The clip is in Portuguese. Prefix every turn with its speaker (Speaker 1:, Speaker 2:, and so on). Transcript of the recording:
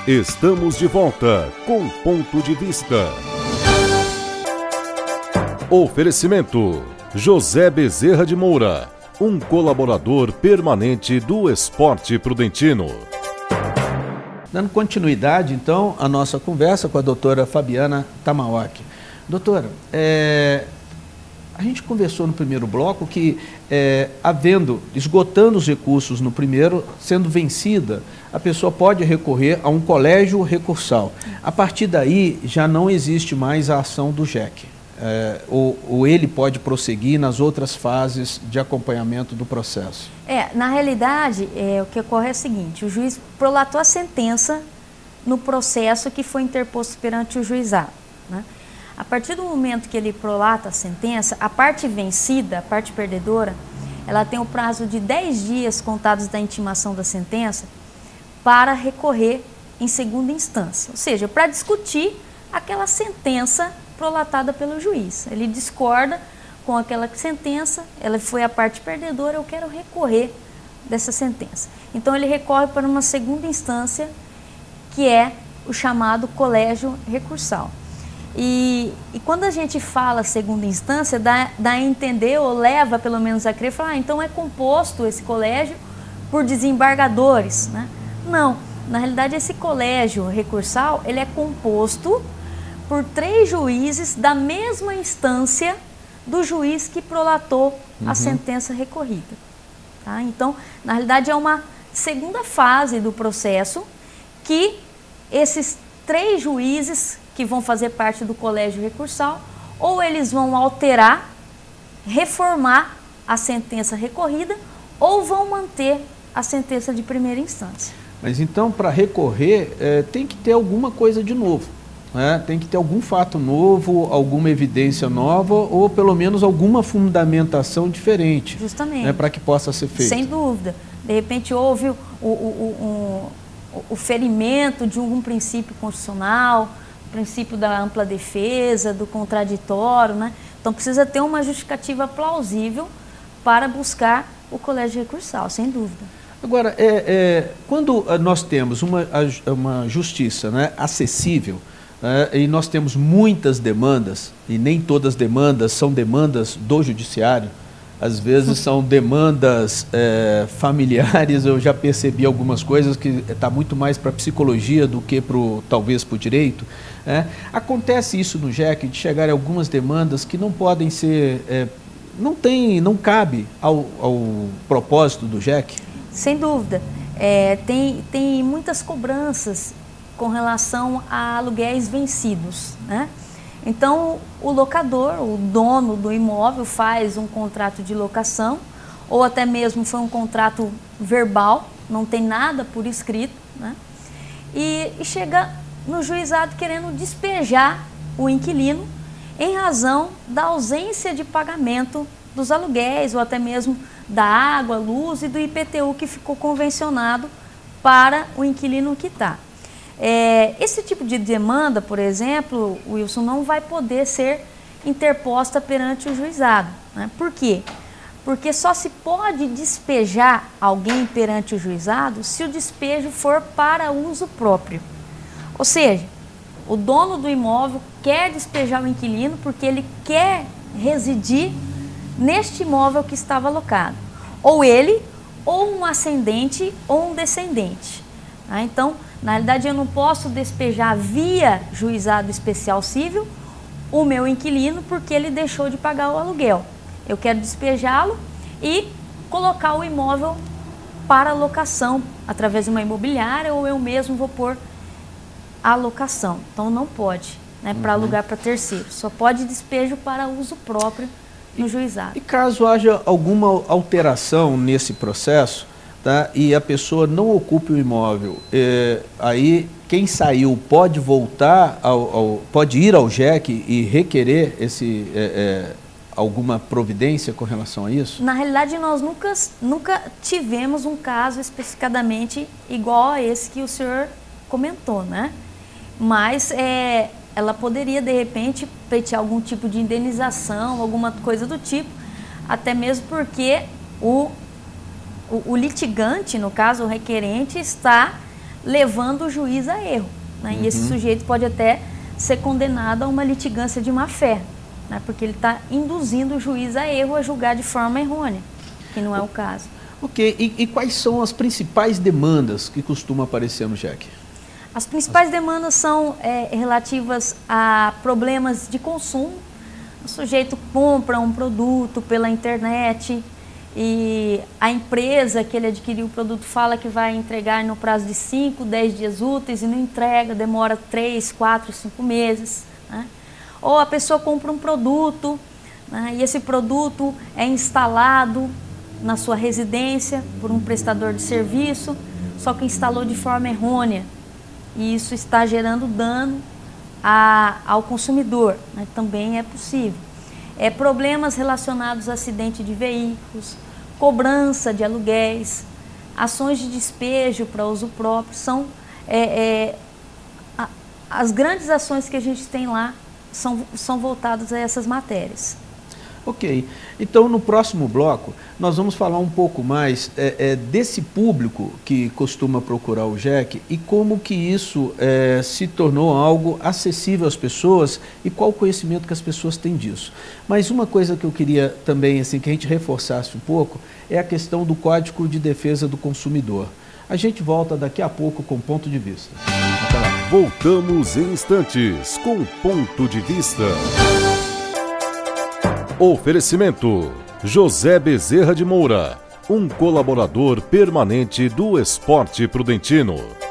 Speaker 1: Estamos de volta com Ponto de Vista. Oferecimento: José Bezerra de Moura, um colaborador permanente do Esporte Prudentino.
Speaker 2: Dando continuidade, então, à nossa conversa com a doutora Fabiana Tamawaki. Doutora, a gente conversou no primeiro bloco que, esgotando os recursos no primeiro, sendo vencida, a pessoa pode recorrer a um colégio recursal. A partir daí, já não existe mais a ação do JEC. Ou ele pode prosseguir nas outras fases de acompanhamento do processo?
Speaker 3: Na realidade, o que ocorre é o seguinte: o juiz prolatou a sentença no processo que foi interposto perante o juizado, né? A partir do momento que ele prolata a sentença, a parte vencida, a parte perdedora, ela tem o prazo de 10 dias contados da intimação da sentença para recorrer em segunda instância, ou seja, para discutir aquela sentença prolatada pelo juiz. Ele discorda com aquela sentença, ela foi a parte perdedora, eu quero recorrer dessa sentença. Então ele recorre para uma segunda instância, que é o chamado colégio recursal. E quando a gente fala segunda instância, dá a entender, ou leva pelo menos a crer, então é composto esse colégio por desembargadores, né? Não, na realidade esse colégio recursal, ele é composto por 3 juízes da mesma instância do juiz que prolatou a sentença recorrida. Tá? Então, na realidade, é uma segunda fase do processo que esses 3 juízes que vão fazer parte do colégio recursal, ou eles vão alterar, reformar a sentença recorrida, ou vão manter a sentença de primeira instância.
Speaker 2: Mas então, para recorrer, tem que ter alguma coisa de novo. Tem que ter algum fato novo, alguma evidência nova, ou pelo menos alguma fundamentação diferente.
Speaker 3: Justamente.
Speaker 2: Para que possa ser feito.
Speaker 3: Sem dúvida. De repente houve o ferimento de algum princípio constitucional, o princípio da ampla defesa, do contraditório, né? Então precisa ter uma justificativa plausível para buscar o colégio recursal, sem dúvida.
Speaker 2: Agora, quando nós temos uma justiça, né, acessível, e nós temos muitas demandas, e nem todas as demandas são demandas do judiciário, às vezes são demandas familiares. Eu já percebi algumas coisas que está muito mais para a psicologia do que talvez para o direito. Acontece isso no JEC, de chegar a algumas demandas que não podem ser, não cabe ao propósito do JEC?
Speaker 3: Sem dúvida. Tem muitas cobranças com relação a aluguéis vencidos, né? Então, o locador, o dono do imóvel, faz um contrato de locação, ou até mesmo foi um contrato verbal, não tem nada por escrito, né? E chega no juizado querendo despejar o inquilino em razão da ausência de pagamento dos aluguéis, ou até mesmo da água, luz e do IPTU que ficou convencionado para o inquilino quitar. Esse tipo de demanda, por exemplo, Wilson, não vai poder ser interposta perante o juizado, né? Por quê? Porque só se pode despejar alguém perante o juizado se o despejo for para uso próprio. Ou seja, o dono do imóvel quer despejar o inquilino porque ele quer residir neste imóvel que estava alocado. Ou ele, ou um ascendente, ou um descendente. Tá? Então, na realidade, eu não posso despejar via juizado especial cível o meu inquilino porque ele deixou de pagar o aluguel. Eu quero despejá-lo e colocar o imóvel para locação através de uma imobiliária, ou eu mesmo vou pôr a locação. Então não pode, né, para alugar para terceiro. Só pode despejo para uso próprio no juizado. E
Speaker 2: caso haja alguma alteração nesse processo, tá, e a pessoa não ocupe o imóvel, aí quem saiu pode voltar, pode ir ao JEC e requerer alguma providência com relação a isso?
Speaker 3: Na realidade, nós nunca tivemos um caso especificadamente igual a esse que o senhor comentou, né? Mas ela poderia, de repente, pleitear algum tipo de indenização, alguma coisa do tipo, até mesmo porque o litigante, no caso, o requerente, está levando o juiz a erro, né? E esse sujeito pode até ser condenado a uma litigância de má-fé, né? Porque ele está induzindo o juiz a erro, a julgar de forma errônea, que não é o caso.
Speaker 2: Ok, e quais são as principais demandas que costumam aparecer no JEC?
Speaker 3: As principais demandas são relativas a problemas de consumo. O sujeito compra um produto pela internet e a empresa que ele adquiriu o produto fala que vai entregar no prazo de 5, 10 dias úteis e não entrega, demora 3, 4, 5 meses, né? Ou a pessoa compra um produto, né, e esse produto é instalado na sua residência por um prestador de serviço, só que instalou de forma errônea e isso está gerando dano ao consumidor, né? Também é possível. Problemas relacionados a acidente de veículos, cobrança de aluguéis, ações de despejo para uso próprio, são as grandes ações que a gente tem lá são voltadas a essas matérias.
Speaker 2: Ok, então no próximo bloco nós vamos falar um pouco mais desse público que costuma procurar o JEC e como que isso se tornou algo acessível às pessoas e qual o conhecimento que as pessoas têm disso. Mas uma coisa que eu queria também assim, que a gente reforçasse um pouco é a questão do Código de Defesa do Consumidor. A gente volta daqui a pouco com Ponto de Vista. Até lá.
Speaker 1: Voltamos em instantes com Ponto de Vista. Oferecimento: José Bezerra de Moura, um colaborador permanente do Esporte Prudentino.